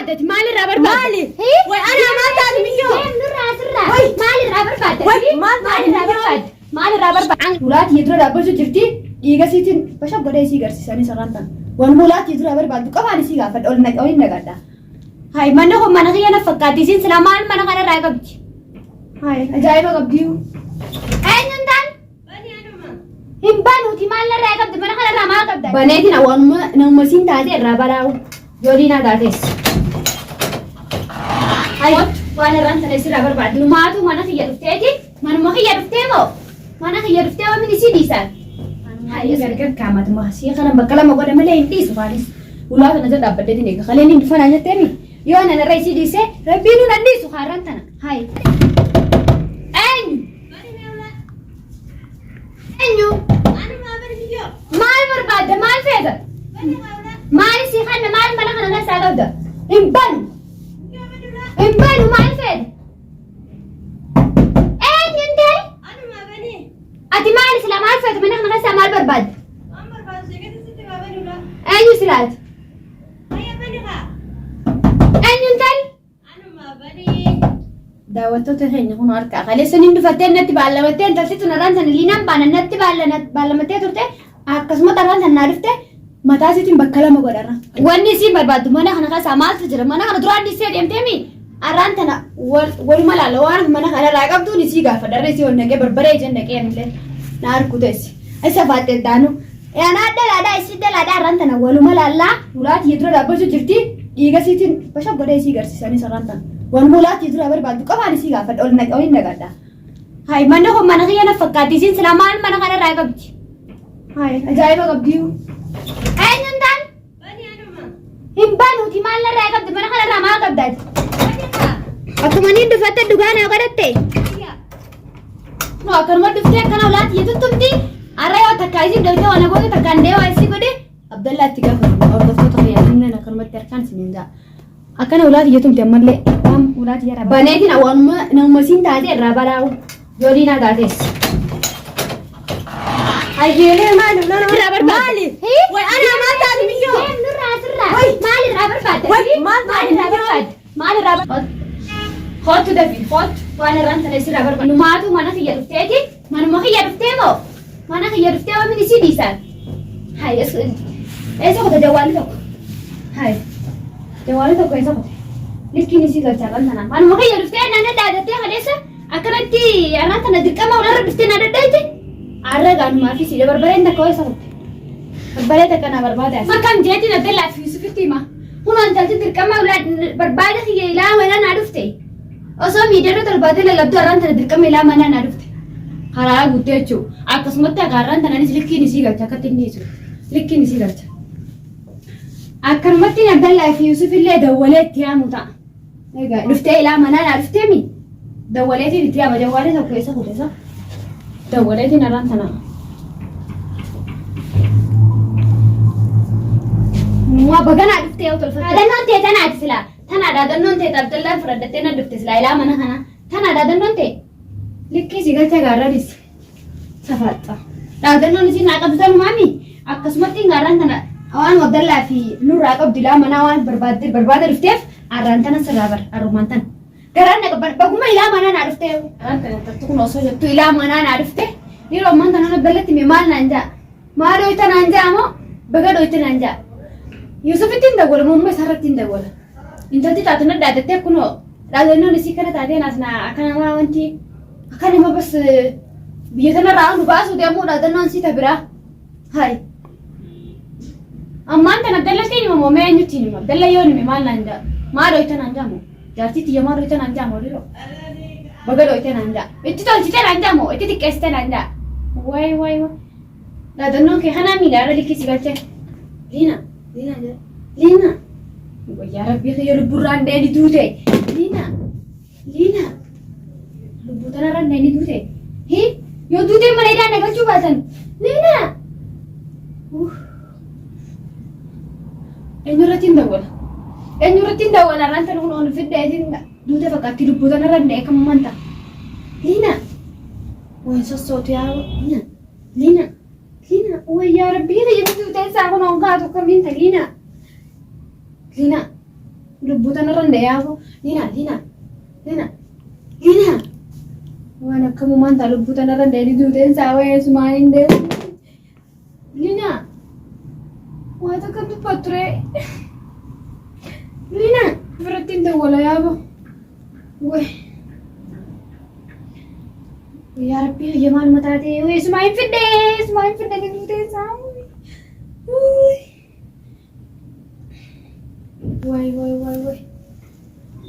بربادة مالي رابر مالي وأنا ما تعرف ميو نرى مالي رابر بادة مالي رابر بادة مالي رابر بادة ولات يدرو رابر شو جرتي إيجا سيتين بشوف بدأ يسيجر سيساني سرانتان ونولات يدرو رابر بادة كمان يسيجا فد أول نجدا هاي منهم من غير نفقاتي سين سلامان من غير راقبتي هاي أجايب قبديو أين ندان هم بانو تيمان راقبت من غير راما قبدا بنيتي نومسين تاتي رابراو جولينا داتيس هاي وانا رانت ليس رابر بعد لماتو ما نخير فتاتي ما خير فتيمو ما نخير فتيمو من يسيدي سان هاي يسرقك كامات ما سي خلنا بكلام أقول ما لا ينتيس فارس ولا أنا جد أبدي نيجا خليني ندفن أنا تامي يو أنا رئيسي ديسة ربينو ننديس وخارن تنا هاي أين أنيو مال بربادة مال فيدا مال سيخنا مال ما نحن ناس عقبدا إمبان ومال فيدا أين يندل أتي مال سلا مال فيدا ما نحن ناس مال برباد أين سلات أين يندل دعوتو تهين هون أركا خلي سنين دفتين نتي بالمتين تلتي تناران سنلينا بانا نتي بالمتين ترتي أكسمة تران سنعرفته متى سيتين بكلا مقدرنا واني سي برباد مانا خنا خاص عمال تجرا مانا خنا دران دي سيد يمتمي أران تنا والملا لوان مانا خنا راقب تو نسي غافة درسي ونجى بربري جنك يعني نار كودسي أيسا فاتت دانو أنا أدل إسيد أدل أران تنا والملا لا ولات يدرو رابطو جرتي إيجا سيتين بشوف بدأ يسي غرسي ساني سرانتان والمولات يدرو برباد كمان يسي غافة أول نجدا هاي منهم من غير نفقاتي سين سلامان مانا خنا راقبتي هاي أجايب قبديو أين ندان هم بانو تيمان لا راقبت مانا خنا راما قبدات أكمني دفعت الدكان أقدرتي نو أكرم دفتي كنا أولاد يتوتمتي أرايو تكايزي دوجة وأنا بقول تكان ده وأيسي كده عبد الله تيجا أو دفتو تخيل إننا أكرم تركان سنينجا أكان أولاد يتومتي أمر لي أم أولاد يرا بنيتي نومسين تاتي رابراو جولينا داتيس أيوة مالي رابر مالي وأنا ما تعرف ميو مالي رابر بادة مالي رابر بادة مالي رابر خد تدفين خد وأنا رانت ليس رابر بادة نماتو ما نخير فتاتي ما خير فتيمو ما نخير فتيمو من يسيدي سان هاي إيش أخذ جوالي تك هاي جوالي تك إيش أخذ لكن يسيد الشغل أنا ما خير فتاتي أنا دادتي خليسة أكرتي أنا تندرك ما ولا ربستي نادتي أرجع ما في شيء بربرين ده كويس أوي بربرين ده كنا بربادة ما كان جاتي ندل في يوسف ما هنا أنت تدرك ما ولا بربادة هي لا ولا نعرفتي أصلا ميدانو تربادة لا لبدو أران تدرك ما لا ما أنا نعرفتي خلاص قلت شو أقسمت أقارن تنا نسي لكي نسي قلت كتير لكي نسي قلت أكرمتني ندل في يوسف اللي دولت يا مطع عرفتي لا ما أنا عرفتي مي دولتي اللي تيا بجوالي ده كويس أوي صح دولتي نران تنا ما بقنا عرفتي أو تلفت هذا نون تي تنا عرفلا تنا هذا نون تي تبتلا فردتنا دفتس لا لا منا هنا تنا هذا نون تي لكي سيجال تجارة ريس سفرت هذا نون سين عقب تلو مامي أقسمتي نران تنا أوان مبدلا في نور عقب دلا منا أوان برباد رفتيف أران تنا سرابر أرومان تنا كرانك بقوم إلى ما أنا عرفته أنت تكون أصلا تو إلى ما أنا عرفته نيرو ما أنا بلت ميمال نانجا ما رويت نانجا أمو بقى رويت نانجا يوسف تندور مم سهرت تندور أنت تاتنا دادتة كنو دادنا نسيكنا تاتين أسنا أكنا ما أنتي أكنا ما بس بيتنا راون باس وديمو دادنا نسي تبرا هاي أما أنت نبدلتني مم ما ينتيني مبدلا يوني ميمال نانجا ما رويت نانجا مو جارتي تيجي مرة يتنا عندها موليرو بقولوا يتنا عندها إنتي تقول يتنا عندها مو إنتي تكستنا عندها واي لا دنون كي خنا ميلا رلي كيسي قالت لينا يا ربي خير البران داني دوتي لينا لبوتنا ران داني دوتي هي يو دوتي مريدا نقل شو باسن لينا إنه رتين دول أنا رانت نقول في الدايتين دوتة فكرت لبوتنا أنا رانت كم منتا لينا وين الصوت يا لينا ويا ربي هذا يبدو تنسى هنا وقعدوا كم انت لينا lubbuutan irra ndayaafu Lina waan akkamumaan ta'a lubbuutan irra ndayanii duuteen saawee sumaan hin deemu Lina waa takka dubbatture Lina biratti hin dawwala yaaba way yaa rabbii hojii maal mataa ta'e way sumaa hin fidde ni duuteen saawee way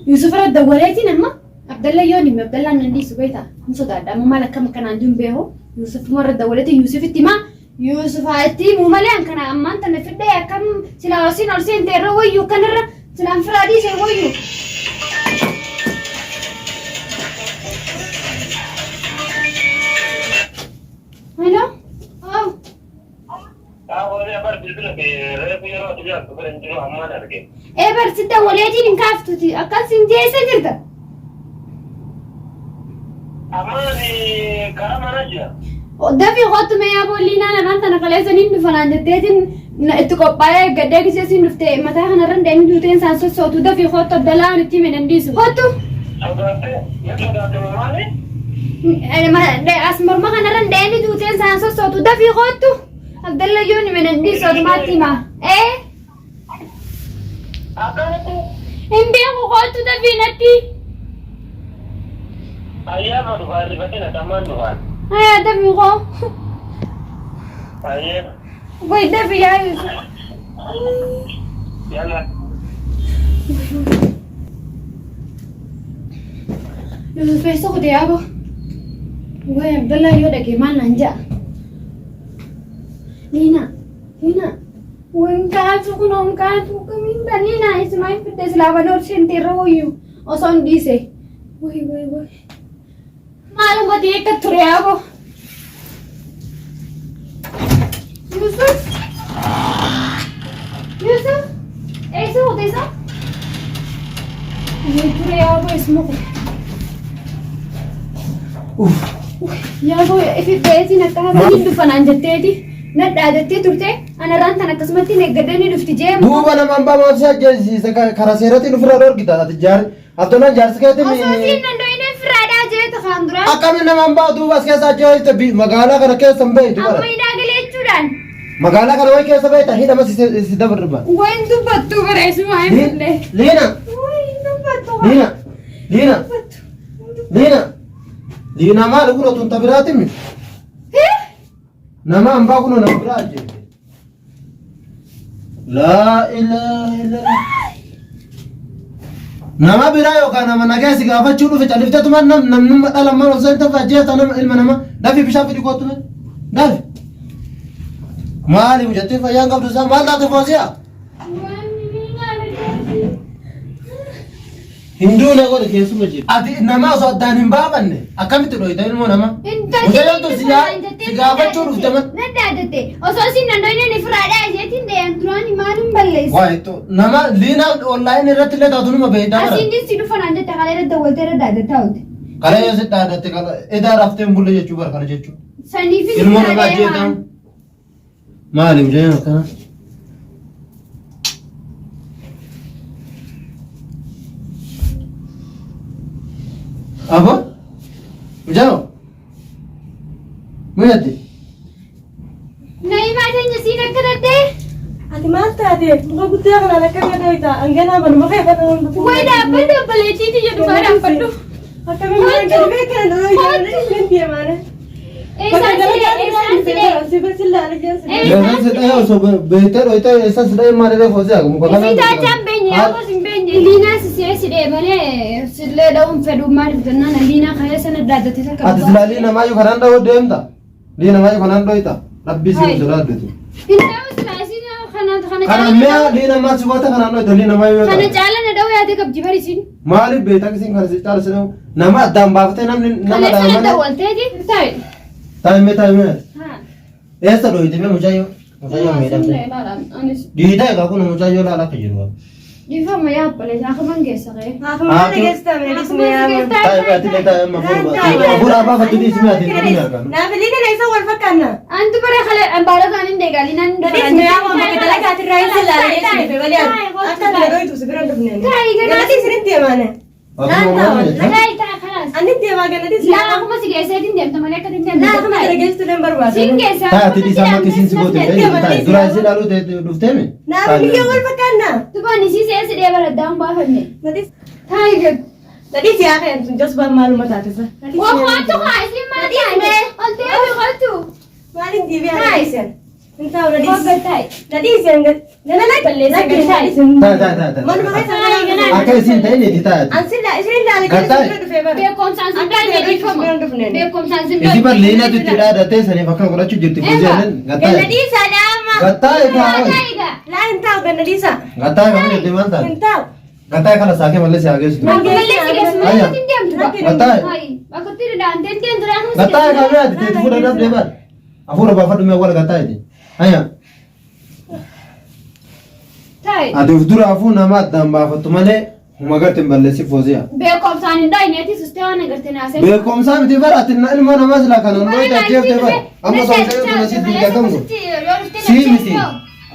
Yusuf radda waleetiin amma Abdalla yooni Abdalla nandi subeeta musodaadha amma maal akkam kanaan dumbeeho Yusuf marra dawaleetiin Yusuf itti ma Yusuf haati mu malee an kana ammaan tana fidde akkam sila osin orsin teerra wayyu kanarra silaan firaadii see wayyu Hello barsitta waleetiin hin kaaftuti akkasin jeessa jirta Amani karaa mana jira. Dafii kootu mee aboolliinaan irraan tana kaleessaniin dhufanaan jetteetiin itti qophaa'ee gaddee giseesiin dhufte mataa kanarra deemni duuteen isaan sossootu dafii kootu Abdallaan itti hime dandeessu kootu as morma kanarra deemni duuteen isaan sossootu dafii kootu Abdalla yoon hime dandeessu otumaatti hima hin beeku kootu dafii natti Ayyaama dhufaan rifatina tammaan dhufaan. Ayaa dafii koo Ayyaama. Goy dafii yaa Yusuf Yalla. Yusuf eessa kute yaabo Goy Abdalla yoo dhaqee maal naan ja'a Lina waan kaatu kunoon kaatu kamiin Lina ismaa hin fidde silaafan orsheen teerra wayyu osoo hin dhiise way Maaluma deekka ture yaabo Yusuf eessa kute isa ture yaabo isma kute Yaabo ifi beetiin akkasatti dhufanaan jetteeti nadhaa jettee turte anarraan tan akkasumatti neggadanii dhufti jeemu duuba namaan baamaatu ajjeesiisa karaa seeratiin ofirraa dhorgita ati jaari attoonaan jaarsi keetti osoo siin nandoine firaadhaa jeeta kaan dura akkamiin namaan baa duuba as keessa ajjeesite magaalaa kana keessa hin beektu amma hidhaagalee jechuudhaan magaalaa kana way keessa beekta hidhama si dabarba wayin dubbattuu bareessumaa hin fidne wayin dubbattuu Liina maal guratu ta biraatimi nama ambaa kuno nama biraa ajjeese laa ilaaha illallah nama biraa yookaan nama nageessi gaafachuu dhufe califteetuma namnummaa dhalammaan osoo hin tafa ajjeesa nama ilma nama dafii bishaan fidi kootu dafi maali jettee fayyaan qabdu isaa maal taate foosiyaa Hinduu na godhe keessuma jiru. Ati nama osoo addaan hin baafanne akkamitti dhohita ilmoo nama? Mucayyootu si gaafachuu dhufte man. Naddaadate osoo siin nandoine ni firaadhaa isheetiin deeman duraan maal hin balleessu. Waayito nama liina onlaayinii irratti illee taatu numa beektaa bara. Asiin si dhufanaan jette kalee irratti dawwaltee irra daadate haute. Kalee yoo si daadate edaa raftee hin bulle jechuu bara kana jechuudha. Saniifis Ilmoo nama ajjeetan. Maali mucayyoo akkana? Apa? Ujano? Muyati? Nai maatanya siin akka daddee? Ati maal taate? Muka guddaa kanaan akka gadooyta hanganaa banuma keeffatan Way dhaabbadhu obbaleettiiti jedhu maa dhaabbadhu. akkamiin gadi beekan dhooyta deemaane. Jangan sedaya osoo beekte dhohite eessa sidhee maalirra foosee akka muka kana. Isii taachaan beenye yaabos hin beenye. Liinaa sisee sidhee malee sillee dha'uun fedhu maaliif jennaan liinaa kayee sana daaddatee akka Ati silaa liina maayyuu kanaan dha'uu deemta. Liina maayyuu kanaan dhohita. Rabbii si silaa addeetu. Hin dha'u silaa isiin kana Kana mi'a liina maal si goota kanaan dhohita liina maayyuu yoo kana ta'u. caala na dha'u yaadee qabdi barisiin. Maaliif beektaa kisiin kana si caala si dha'u nama addaan baafatee namni nama Kalee sana dhaamane. dawwalteeti taa'e. Taa'imee. Haa. Eessa dhohite mee mucayyoo? Mucayyoo miidhamte. Diida egaa kun mucayyoo laala akka jiru. Difama yaabbalee akaman geessa qe'ee. Haafamuu dhageessita meelisni yaama. Taa'imee ati illee taa'imee mafuudha. Abuudhaa baafatti dhiisni ati hin argamu. Naafilii kana isa wal fakkaanna. Antu bara kalee ambaara kaan hin deegaa liinaan Dhageessni yaama bakka dalagaati irraa hin silaalee si dhufe malee akka kana dhooytu si bira dhufneen. Taa'ii Nanti sini dia mana? Nagai ta'a khalas. Ani dia maga nanti Laa akkuma si geesseetiin deemta malee akka deemte Nah, aku ada gestu dan barbaadu. Siin geessaa. Taati isaa makki siin si goote ta'e dura isin ilaaluu dhufteemi. Nah, biyya wal fakkaanna. Tubaani si seesi dhee baraddaa hin baafanne. Nanti Taayiga. nanti siapa yang tunjuk sebab malu mata tu sah. Waktu haa isin maatii ane. Antee biqiltu. Malin TV Hai. ada isen. Entah udah di. Hoggatai. Nanti isen kan. Nana lagi Balleessa lagi galtai. isen. Ta'a. Mana pakai Hai, sana. ganaan. Akka isin ta'e ni taati. Ansin dah isen dah lagi Gatai. isen tu favor. Beekumsaan sin doyne dhiifama. Beekumsaan sin Isi bar leenatu itti dhaadhatee saniif akka godhachuu jirti fuuzeelen Ganna gataa. di sana ama. Gataa egaa ho'i. Taayiga. Lain tahu ganna di sa. Gataa kan jedhee maal taate? Entah. Gataa kana saakee malee si hageessu. Akka malee si geessu malee Ayya. ittiin deemtu ba? Gataa. Hai. Bakka itti dhidhaantee ittiin duraan hundi Gataa egaa mi'aati teetti fuudha dhabdee bar. Hafuura baafadhu mi'a wal gataa iti. Ayya. Taayi. Ati of dura hafuu nama addaan baafattu malee huma garte hin balleessi foozi'a. Beekumsaan hin doyneeti sustee waan agartee naasee. Beekumsaa miti bara ati ilma namaa silaa kana hundoo itti ajjeeftee bara. Amma soosee kana sitti hidhatamu. Sii miti.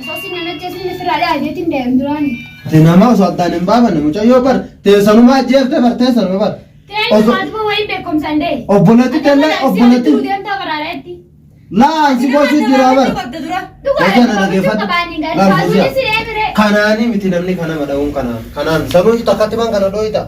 Osoo si nanachi asii ni firraa dhaabeetiin deemu duraani. Ati nama osoo addaan hin baafanne mucayyoo bar teessanuma ajjeeftee bar teessanuma bar. Tireen maatuma wayii beekumsaan dee. Obboleetti telle obboleetti. Deemtaa baraareetti. Laa si gochuu jira bar. Dhugaa dhaggeeffatu qabaanii gaarii baasuun si deemire. Kanaanii miti namni kana mada'uun kanaan. Kanaan sabuu takkatti man kana dhooyita.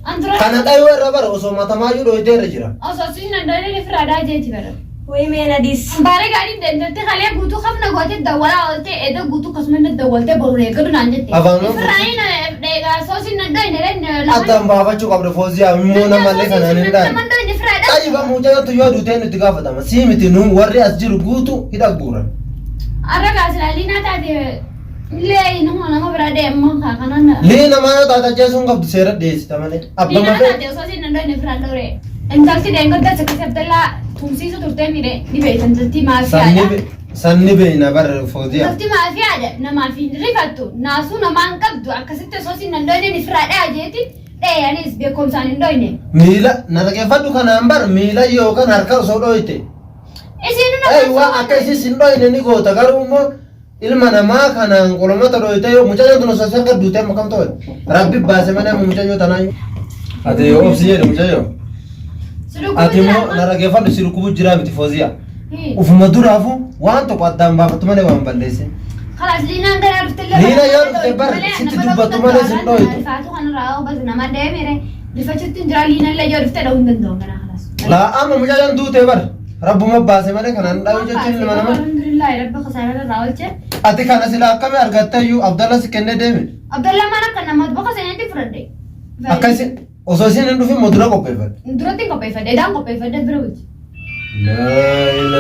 Antura. Kana dhayuu irra bara osoo matamaayyuu dhooyitee irra jira. Osoo si nandoonee ni firraa dhaajeeti bara. Woi mena dis. Baare gaariin deemtee kalee guutuu hafna gootee dawwalaa ooltee edda guutuu akkasuma dawwaltee boruree gadu naan jette. Afaan Firraayin dheegaa soo si nandoonee Addaan baafachuu qabdu fooziyaa immoo namallee kanaan hin dhaan. Namandoonee firraa dhaa. Ayiba mucayyootu yoo duutee nutti gaafatama. Sii miti nuun warri as jiru guutuu hidha guuran. Arragaa silaalii taate illee nama biraa deemu kanaan. Lii namaa yoo taata jeesuun qabdu seera dhiyeessita malee. Abba Liina malee. taate osoo si nandoonee firraa dhawree. Intalti deengota sakkas abdallaa tumsiisu turtee mire ni beektan intalti maafiyaadha. Sanni beeyna bara fooziyaa. Intalti maafiyaadha namaaf hin rifattu naasuu namaan qabdu akkasitti osoo si nandoonee ni firraa dhaajeeti dheeyyanis beekumsaan hin doyne. Miila na dhaggeeffadhu kanaan bar miila yookaan harka osoo dhooyite. Isiin Waan akka isis hin dhooyne ni goota garuu immoo ilma namaa kanaan qolomata dhooyite yoo mucayyoo tun osoo akka duutee amma kam ta'e rabbi baase malee amma mucayyoo tanaayyuu. Ati yoo obsi jedhe mucayyoo. Ati immoo na dhaggeeffadhu si rukkubuu jiraa miti fooziyaa. Ufuma duraafu waan tokko addaan baafatu malee waan balleessin. Kalas liinaan gara dhufte Liina yoo dhufte bar sitti dubbatu malee sin dhooytu. Faatu kanarraa obas nama deemire rifachuutti hin jira liina illee yoo dhufte dha'uu hin danda'u kana kalas. Laa amma mucayyoon duutee bar rabbuma baase malee kanaan dhaabuu jechuun ilma namaa. Alhamdulillah rabbi khasaara irraa oolche. Ati kana silaa akkamii argattayyuu Abdalla si kennee deeme. Abdallah mana kan nama bakka seenatti fudhadhe. Akkasi osoo isin hin dhufin moo dura qopheeffadhe. Duratti hin qopheeffadhe edaan qopheeffadhe bira bulche. Laa